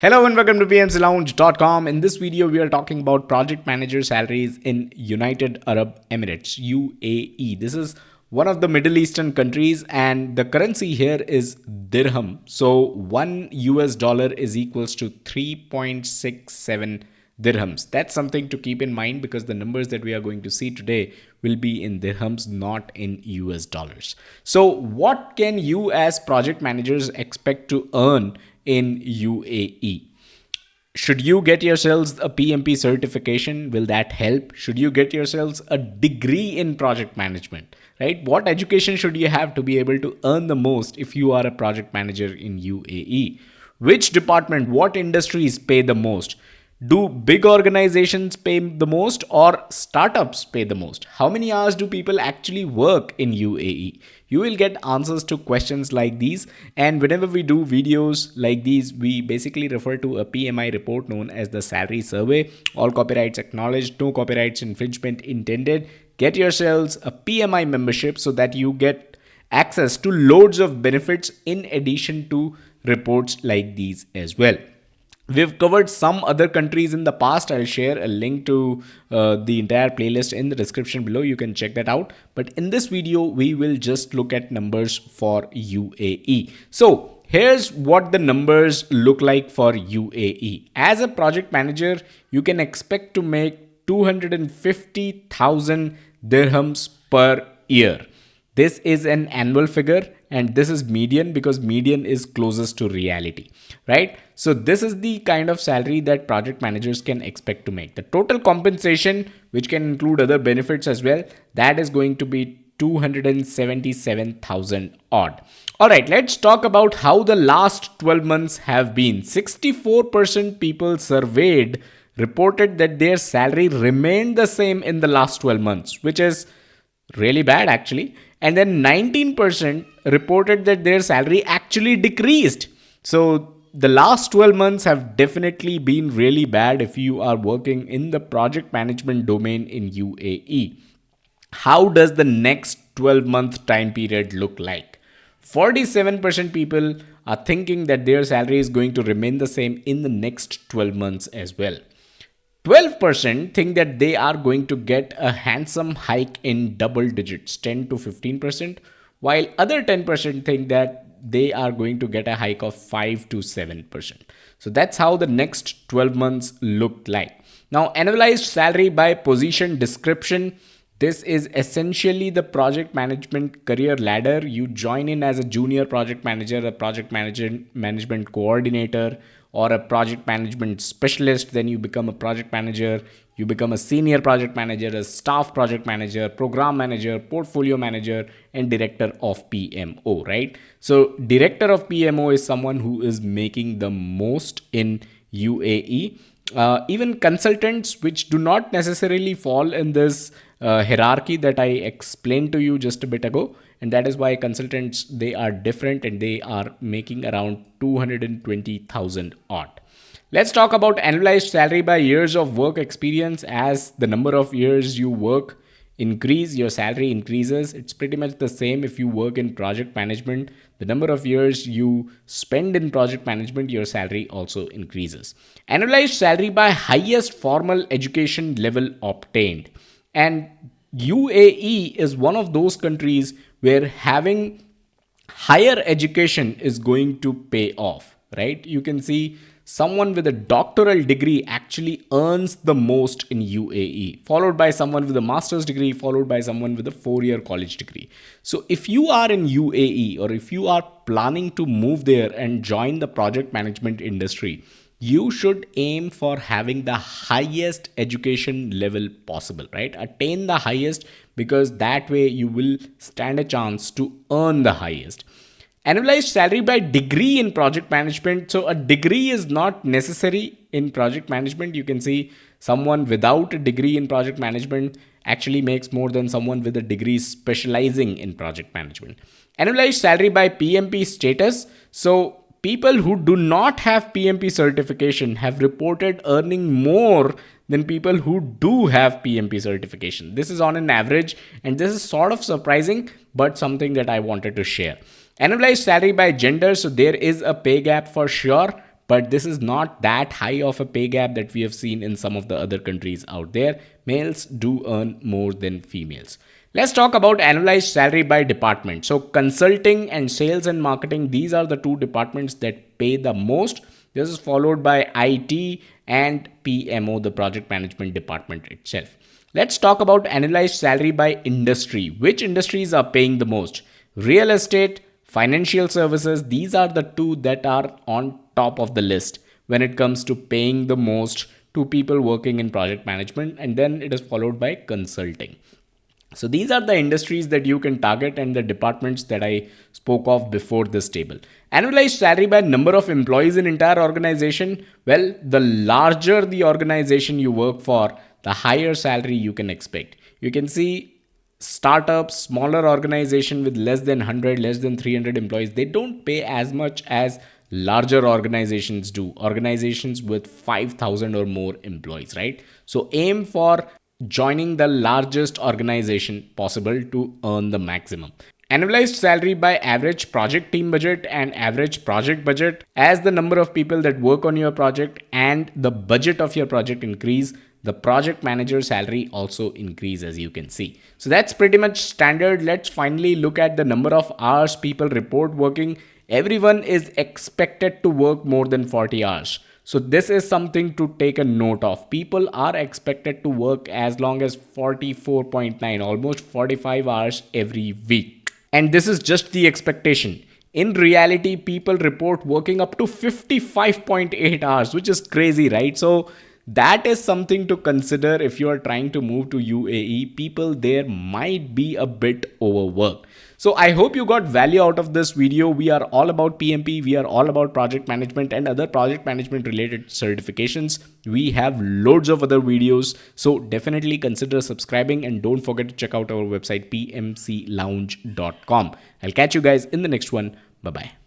Hello and welcome to PMCLounge.com. In this video, we are talking about project manager salaries in United Arab Emirates, UAE. This is one of the Middle Eastern countries and the currency here is dirham. So 1 US dollar is equals to 3.67 dirhams. That's something to keep in mind because the numbers that we are going to see today will be in dirhams, not in US dollars. So what can you as project managers expect to earn in UAE? Should you get yourselves a PMP certification? Will that help? Should you get yourselves a degree in project management? Right? What education should you have to be able to earn the most if you are a project manager in UAE? Which department, what industries pay the most? Do big organizations pay the most or startups pay the most? How many hours do people actually work in UAE? You will get answers to questions like these. And whenever we do videos like these, we basically refer to a PMI report known as the salary survey. All copyrights acknowledged, no copyrights infringement intended. Get yourselves a PMI membership so that you get access to loads of benefits in addition to reports like these as well. We've covered some other countries in the past. I'll share a link to the entire playlist in the description below. You can check that out. But in this video, we will just look at numbers for UAE. So here's what the numbers look like for UAE. As a project manager, you can expect to make 250,000 dirhams per year. This is an annual figure and this is median because median is closest to reality, right? So this is the kind of salary that project managers can expect to make. The total compensation, which can include other benefits as well, that is going to be 277,000 odd. All right, let's talk about how the last 12 months have been. 64% people surveyed reported that their salary remained the same in the last 12 months, which is really bad actually. And then 19% reported that their salary actually decreased. So the last 12 months have definitely been really bad if you are working in the project management domain in UAE. How does the next 12-month time period look like? 47% people are thinking that their salary is going to remain the same in the next 12 months as well. 12% think that they are going to get a handsome hike in double digits, 10 to 15%, while other 10% think that they are going to get a hike of 5 to 7%. So that's how the next 12 months looked like. Now, annualized salary by position description. This is essentially the project management career ladder. You join in as a junior project manager, a project manager, management coordinator, or a project management specialist. Then you become a project manager. You become a senior project manager, a staff project manager, program manager, portfolio manager, and director of PMO, right? So director of PMO is someone who is making the most in UAE. Even consultants, which do not necessarily fall in this hierarchy that I explained to you just a bit ago, and that is why consultants, they are different and they are making around 220,000 odd. Let's talk about annualized salary by years of work experience. As the number of years you work increase, your salary increases. It's pretty much the same if you work in project management. The number of years you spend in project management, your salary also increases. Annualized salary by highest formal education level obtained. And UAE is one of those countries where having higher education is going to pay off, right? You can see someone with a doctoral degree actually earns the most in UAE, followed by someone with a master's degree, followed by someone with a 4-year college degree. So if you are in UAE or if you are planning to move there and join the project management industry, you should aim for having the highest education level possible, right? Attain the highest, because that way you will stand a chance to earn the highest. Annualized salary by degree in project management. So a degree is not necessary in project management. You can see someone without a degree in project management actually makes more than someone with a degree specializing in project management. Annualized salary by PMP status. So people who do not have PMP certification have reported earning more than people who do have PMP certification. This is on an average, and this is sort of surprising, but something that I wanted to share. Annualized salary by gender. So there is a pay gap for sure. but this is not that high of a pay gap that we have seen in some of the other countries out there. Males do earn more than females. Let's talk about annualized salary by department. So, consulting and sales and marketing, these are the two departments that pay the most. This is followed by IT and PMO, the project management department itself. Let's talk about annualized salary by industry. Which industries are paying the most? Real estate, financial services, these are the two that are on top of the list when it comes to paying the most to people working in project management, and then it is followed by consulting. So these are the industries that you can target and the departments that I spoke of before this table. Annualized salary by number of employees in entire organization. Well, the larger the organization you work for, the higher salary you can expect. You can see startups, smaller organization with less than 100, less than 300 employees, they don't pay as much as larger organizations do. Organizations with 5,000 or more employees, right? So aim for joining the largest organization possible to earn the maximum. Annualized salary by average project team budget and average project budget. As the number of people that work on your project and the budget of your project increase, the project manager salary also increase, as you can see. So that's pretty much standard. Let's finally look at the number of hours people report working. Everyone is expected to work more than 40 hours. So this is something to take a note of. People are expected to work as long as 44.9, almost 45 hours every week. And this is just the expectation. In reality, people report working up to 55.8 hours, which is crazy, right? So that is something to consider if you are trying to move to UAE. People there might be a bit overworked. So I hope you got value out of this video. We are all about PMP. We are all about project management and other project management related certifications. We have loads of other videos. So definitely consider subscribing and don't forget to check out our website pmclounge.com. I'll catch you guys in the next one. Bye bye.